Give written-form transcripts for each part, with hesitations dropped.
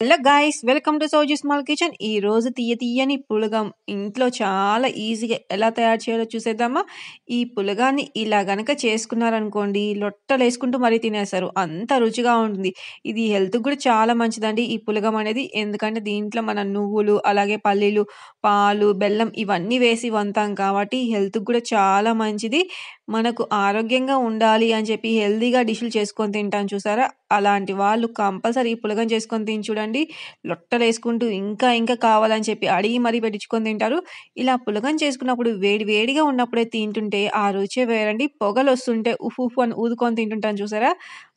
Hello guys, welcome to Sowji small kitchen. ఈ రోజు తీయని పులగం ఇంట్లో చాలా ఈజీగా ఎలా తయారు చేయాలో చూసేద్దామా. ఈ పులగాన్ని ఇలా గనక చేసుకున్నారనుకోండి, లొట్టలేసుకుంటూ మరీ తినేస్తారు, అంత రుచిగా ఉంటుంది. ఇది హెల్త్కి కూడా చాలా మంచిదండి ఈ పులగం అనేది. ఎందుకంటే దీంట్లో మన నువ్వులు, అలాగే పల్లీలు, పాలు, బెల్లం ఇవన్నీ వేసి వంతాం కాబట్టి హెల్త్కి కూడా చాలా మంచిది. మనకు ఆరోగ్యంగా ఉండాలి అని చెప్పి హెల్తీగా డిష్లు చేసుకొని తింటాం చూసారా, అలాంటి వాళ్ళు కంపల్సరీ ఈ పులగం చేసుకొని తిని చూడండి. లొట్టలేసుకుంటూ ఇంకా కావాలని చెప్పి అడిగి మరీ పెట్టించుకొని తింటారు. ఇలా పులగం చేసుకున్నప్పుడు వేడి వేడిగా ఉన్నప్పుడే తింటుంటే ఆ రుచే వేరండి. పొగలొస్తుంటే ఉఫ్ ఉఫ్ అని ఊదుకొని తింటుంటాం చూసారా,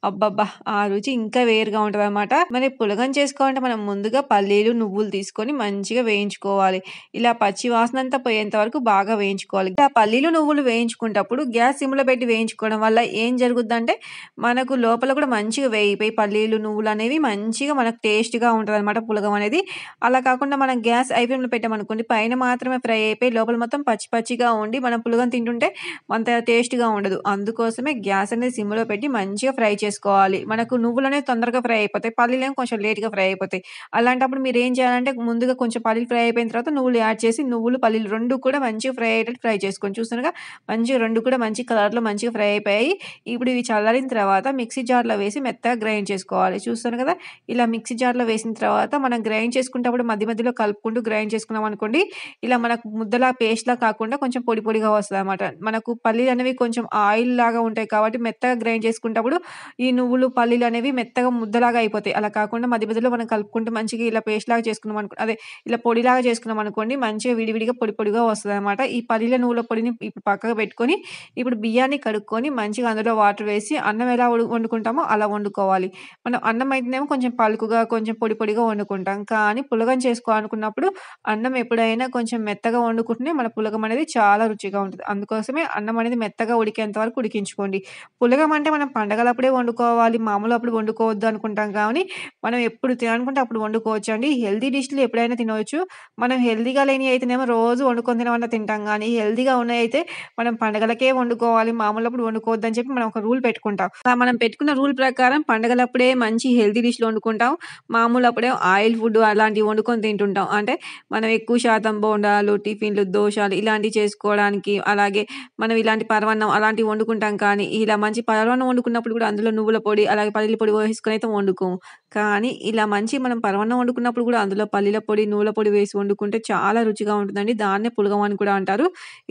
అబ్బబ్బా! ఆ రుచి ఇంకా వేరుగా ఉంటదనమాట. మరి పులగం చేసుకోవాలంటే మనం ముందుగా పల్లీలు, నువ్వులు తీసుకొని మంచిగా వేయించుకోవాలి. ఇలా పచ్చి వాసనంతా పోయేంత వరకు బాగా వేయించుకోవాలి. ఇలా పల్లీలు, నువ్వులు వేయించుకునేటప్పుడు గ్యాస్ సిమ్‌లో పెట్టి వేయించుకోవడం వల్ల ఏం జరుగుద్దంటే, మనకు లోపల కూడా మంచిగా వేగిపోయి పల్లీలు, నువ్వులనేవి మంచిగా మనకు టేస్ట్‌గా ఉంటదనమాట పులగం అనేది. అలా కాకుండా మనం గ్యాస్ హై ఫ్లేమ్‌లో పెట్టామనుకోండి, పైన మాత్రమే ఫ్రై అయిపోయి లోపల మొత్తం పచ్చి పచ్చిగా ఉండి మనం పులగం తింటుంటే అంత టేస్ట్‌గా ఉండదు. అందుకోసమే గ్యాస్ అనేది సిమ్‌లో పెట్టి మంచిగా ఫ్రై చేసుకోవాలి. మనకు నువ్వులనేవి తొందరగా ఫ్రై అయిపోతాయి. పల్లీలేమో కొంచెం లేట్‌గా ఫ్రై అయిపోతాయి. అలాంటప్పుడు మీరేం చేయాలంటే, ముందుగా కొంచెం పల్లీలు ఫ్రై అయిపోయిన తర్వాత నువ్వులు యాడ్ చేసి, నువ్వులు, పల్లీలు 2 కూడా మంచిగా ఫ్రై అయ్యేటట్టు ఫ్రై చేసుకోండి. చూస్తున్నారుగా, మంచిగా 2 కూడా మంచి కలర్‌లో మంచిగా ఫ్రై అయిపోయాయి. ఇప్పుడు ఇవి చల్లారిన తర్వాత మిక్సీ జార్‌లో వేసి మెత్తగా గ్రైండ్ చేసుకోవాలి. చూస్తున్నారు కదా, ఇలా మిక్సీ జార్‌లో వేసిన తర్వాత మనం గ్రైండ్ చేసుకునేటప్పుడు మధ్య మధ్యలో కలుపుకుంటూ గ్రైండ్ చేసుకున్నామనుకోండి, ఇలా మనకు ముద్దలా పేస్ట్‌లా కాకుండా కొంచెం పొడి పొడిగా వస్తదనమాట. మనకు పల్లీలనేవి కొంచెం ఆయిల్ లాగా ఉంటాయి కాబట్టి మెత్తగా గ్రైండ్ చేసుకునేటప్పుడు ఈ నువ్వులు, పల్లీలనేవి మెత్తగా ముద్దలాగా అయిపోతాయి. అలా కాకుండా మధ్య మధ్యలో మనం కలుపుకుంటూ మంచిగా ఇలా పేస్ట్‌లాగా చేసుకున్నామనుకో, అదే ఇలా పొడిలాగా చేసుకున్నామనుకోండి, మంచిగా విడివిడిగా పొడి పొడిగా వస్తదనమాట. ఈ పల్లీల నువ్వుల పొడిని ఇప్పుడు పక్కకు పెట్టుకొని, ఇప్పుడు బియ్యాన్ని కడుక్కొని మంచిగా అందులో వాటర్ వేసి అన్నం ఎలా వండుకుంటామో అలా వండుకోవాలి. మనం అన్నం అయితేనేమో కొంచెం పలుకుగా, కొంచెం పొడి పొడిగా వండుకుంటాం. కానీ పులగం చేసుకోవాలనుకున్నప్పుడు అన్నం ఎప్పుడైనా కొంచెం మెత్తగా వండుకుంటేనే మన పులగం అనేది చాలా రుచిగా ఉంటది. అందుకోసమే అన్నం అనేది మెత్తగా ఉడికేంత వరకు ఉడికించుకోండి. పులగం అంటే మనం పండగలప్పుడే వండుకోవాలి, మామూలు అప్పుడు వండుకోవద్దు అనుకుంటాం కానీ, మనం ఎప్పుడు తినాలనుకుంటే అప్పుడు వండుకోవచ్చండి. హెల్తీ డిష్‌లు ఎప్పుడైనా తినవచ్చు. మనం హెల్తీగా లేనియి అయితేనేమో రోజు వండుకొని తినమన్నా తింటాం గానీ, హెల్తీగా ఉన్నయయితే మనం పండగలకే వండుకోవాలి, మామూలప్పుడు వండుకోవద్దని చెప్పి మనం ఒక రూల్ పెట్టుకుంటాం. మనం పెట్టుకున్న రూల్ ప్రకారం పండగలప్పుడే మంచి హెల్తీ డిష్‌లు వండుకుంటాం. మామూలప్పుడేమో ఆయిల్ ఫుడ్ అలాంటివి వండుకొని తింటుంటాం. అంటే మనం ఎక్కువ శాతం బోండాలు, టిఫిన్‌లు, దోసలు ఇలాంటివి చేసుకోవడానికి, అలాగే మనం ఇలాంటి పరమాన్నం అలాంటివి వండుకుంటాం కానీ, ఇలా మంచి పరమాన్నం వండుకున్నప్పుడు కూడా అందులో నువ్వుల పొడి, అలాగే పల్లీల పొడి వేసుకొనైతే వండుకోము. కానీ ఇలా మంచి మనం పరమాన్నం వండుకున్నప్పుడు కూడా అందులో పల్లీల పొడి, నువ్వుల పొడి వేసి వండుకుంటే చాలా రుచిగా ఉంటుందండి. దాన్నే పులగం అని కూడా అంటారు.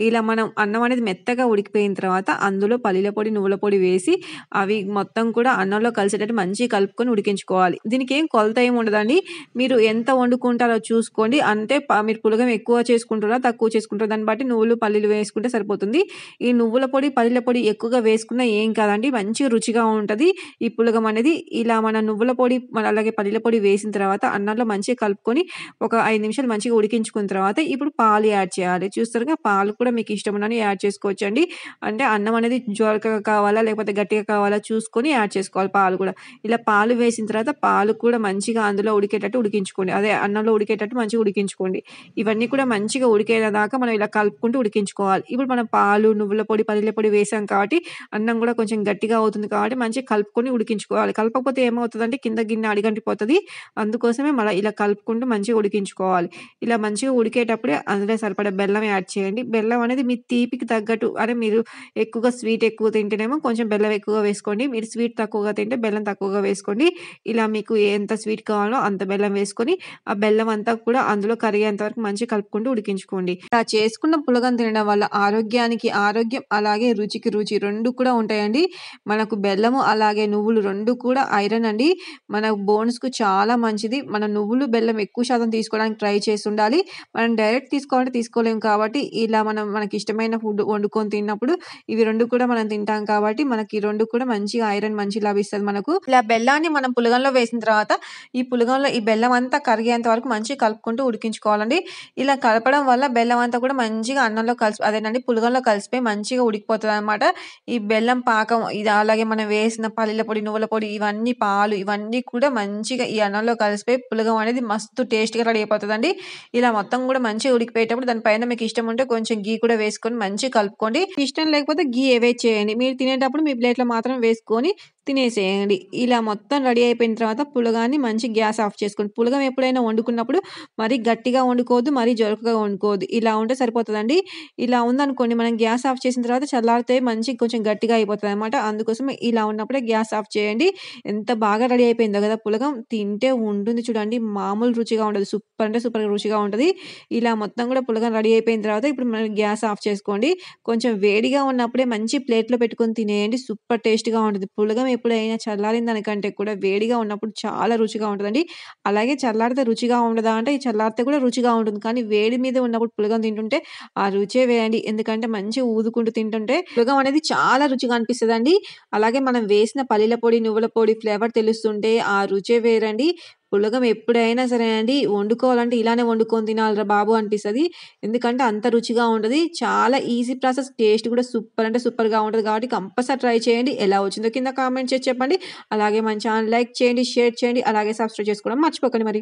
ఇలా మనం అన్నం అనేది మెత్తగా ఉడికిపోయిన తర్వాత అందులో పల్లీల పొడి, నువ్వుల పొడి వేసి అవి మొత్తం కూడా అన్నంలో కలిసేటట్టు మంచిగా కలుపుకొని ఉడికించుకోవాలి. దీనికేం కొలత ఏమి ఉండదండి. మీరు ఎంత వండుకుంటారో చూసుకోండి. అంటే మీరు పులగం ఎక్కువ చేసుకుంటారా, తక్కువ చేసుకుంటారా దాన్ని బట్టి నువ్వులు, పల్లీలు వేసుకుంటే సరిపోతుంది. ఈ నువ్వుల పొడి, పల్లీల పొడి ఎక్కువగా వేసుకున్నా ఏం కాదండి, మంచిగా రుచిగా ఉంటది ఈ పులగం అనేది. ఇలా మన నువ్వుల పొడి, అలాగే పల్లీల పొడి వేసిన తర్వాత అన్నంలో మంచిగా కలుపుకొని ఒక 5 నిమిషాలు మంచిగా ఉడికించుకున్న తర్వాత ఇప్పుడు పాలు యాడ్ చేయాలి. చూస్తారుగా, పాలు కూడా మీకు ఇష్టం ఉన్నన్ని యాడ్ చేసుకోవచ్చండి. అంటే అన్నం అనేది జోరకగా కావాలా, లేకపోతే గట్టిగా కావాలా చూసుకొని యాడ్ చేసుకోవాలి పాలు కూడా. ఇలా పాలు వేసిన తర్వాత పాలు కూడా మంచిగా అందులో ఉడికేటట్టు ఉడికించుకోండి. అదే అన్నంలో ఉడికేటట్టు మంచిగా ఉడికించుకోండి. ఇవన్నీ కూడా మంచిగా ఉడికేదాకా మనం ఇలా కలుపుకుంటూ ఉడికించుకోవాలి. ఇప్పుడు మనం పాలు, నువ్వుల పొడి, పల్లీల పొడి వేసాం కాబట్టి అన్నం కూడా కొంచెం గట్టిగా అవుతుంది కాబట్టి మంచిగా కలుపుకొని ఉడికించుకోవాలి. కలపకపోతే ఏమవుతదంటే కింద గిన్నె అడుగంటిపోతది. అందుకోసమే మళ్ళా ఇలా కలుపుకుంటూ మంచిగా ఉడికించుకోవాలి. ఇలా మంచిగా ఉడికేటప్పుడే అందులో సరిపడా బెల్లం యాడ్ చేయండి. బెల్లం అనేది మీ తీపికి తగ్గట్టు, అంటే మీరు ఎక్కువగా స్వీట్ ఎక్కువ తింటేనేమో కొంచెం బెల్లం ఎక్కువగా వేసుకోండి. మీరు స్వీట్ తక్కువగా తింటే బెల్లం తక్కువగా వేసుకోండి. ఇలా మీకు ఎంత స్వీట్ కావాలో అంత బెల్లం వేసుకొని, ఆ బెల్లం అంతా కూడా అందులో కరిగేంత వరకు మంచిగా కలుపుకుంటూ ఉడికించుకోండి. ఇలా చేసుకున్న పులగం తినడం వల్ల ఆరోగ్యానికి ఆరోగ్యం, అలాగే రుచికి రుచి 2 కూడా ఉంటాయండి. మనకు బెల్లము, అలాగే నువ్వులు 2 కూడా ఐరన్ అండి. మన బోన్స్‌కు చాలా మంచిది. మన నువ్వులు, బెల్లం ఎక్కువ శాతం తీసుకోవడానికి ట్రై చేసుండాలి. మనం డైరెక్ట్ తీసుకోవాలంటే తీసుకోలేము కాబట్టి, ఇలా మనకిష్టమైన ఫుడ్ వండుకొని తిన్నప్పుడు ఇవి 2 కూడా మనం తింటాం కాబట్టి, మనకి 2 కూడా మంచిగా ఐరన్ మంచిగా లభిస్తది మనకు. ఇలా బెల్లాన్ని మనం పులగంలో వేసిన తర్వాత, ఈ పులగంలో ఈ బెల్లం అంతా కరిగేంత వరకు మంచిగా కలుపుకుంటూ ఉడికించుకోవాలండి. ఇలా కలపడం వల్ల బెల్లం అంతా కూడా మంచిగా అన్నంలో అదేనండి పులగంలో కలిసిపోయి మంచిగా ఉడికిపోతదనమాట. ఈ బెల్లం పాకం ఇది, అలాగే మనం వేసిన పల్లీల పొడి, నువ్వుల పొడి, ఇవన్నీ పాలు ఇవన్నీ కూడా మంచిగా ఈ అన్నంలో కలిసిపోయి పులగం అనేది మస్తు టేస్ట్‌గా రెడీ అయిపోతదండి. ఇలా మొత్తం కూడా మంచిగా ఉడికిపోయేటప్పుడు దాని పైన మీకు ఇష్టం ఉంటే కొంచెం ఘీ కూడా వేసుకొని మంచిగా కలుపుకోండి. ఇష్టం లేకపోతే ఘీ అవాయిడ్ చేయండి. మీరు తినేటప్పుడు మీ ప్లేట్‌లో మాత్రం వేసుకొని తినేసేయండి. ఇలా మొత్తం రెడీ అయిపోయిన తర్వాత పులగాన్ని మంచి గ్యాస్ ఆఫ్ చేసుకోండి. పులగం ఎప్పుడైనా వండుకున్నప్పుడు మరీ గట్టిగా వండుకోవద్దు, మరీ జొరకగా వండుకోవద్దు. ఇలా ఉంటే సరిపోతదండి. ఇలా ఉందనుకోండి మనం గ్యాస్ ఆఫ్ చేసిన తర్వాత చల్లారితే మంచి కొంచెం గట్టిగా అయిపోతదనమాట. అందుకోసమే ఇలా ఉన్నప్పుడే గ్యాస్ ఆఫ్ చేయండి. ఎంత బాగా రెడీ అయిపోయిందో గదా పులగం. తింటే ఉంటుంది చూడండి మామూలు రుచిగా ఉండదు. సూపర్ అంటే సూపర్‌గా రుచిగా ఉంటది. ఇలా మొత్తం గూడా పులగం రెడీ అయిపోయిన తర్వాత ఇప్పుడు మనం గ్యాస్ ఆఫ్ చేసుకోండి. కొంచెం వేడిగా ఉన్నప్పుడే మంచి ప్లేట్‌లో పెట్టుకొని తినేయండి. సూపర్ టేస్ట్‌గా ఉంటది. పులగం ఎప్పుడైనా చల్లారిన దానికంటే కూడా వేడిగా ఉన్నప్పుడు చాలా రుచిగా ఉంటదండి. అలాగే చల్లారితే రుచిగా ఉండదా అంటే, ఈ చల్లారితే కూడా రుచిగా ఉంటుంది. కానీ వేడి మీద ఉన్నప్పుడు పులగం తింటుంటే ఆ రుచే వేరండి. ఎందుకంటే మంచిగా ఊదుకుంటూ తింటుంటే పులగం అనేది చాలా రుచిగా అనిపిస్తదండి. అలాగే మనం వేసిన పల్లీల పొడి, నువ్వుల పొడి ఫ్లేవర్ తెలుస్తుంటే ఆ రుచే వేరండి. పులగం ఎప్పుడైనా సరే అండి వండుకోవాలంటే ఇలానే వండుకొని తినాలిరా బాబు అనిపిస్తది. ఎందుకంటే అంత రుచిగా ఉంటది. చాలా ఈజీ ప్రాసెస్. టేస్ట్ కూడా సూపర్ అంటే సూపర్‌గా ఉంటది కాబట్టి కంపల్సరీ ట్రై చేయండి. ఎలా వచ్చిందో కింద కామెంట్ చేసి చెప్పండి. అలాగే మన ఛానెల్ లైక్ చేయండి, షేర్ చేయండి. అలాగే సబ్స్క్రైబ్ చేసుకోవడం మర్చిపోకండి మరి.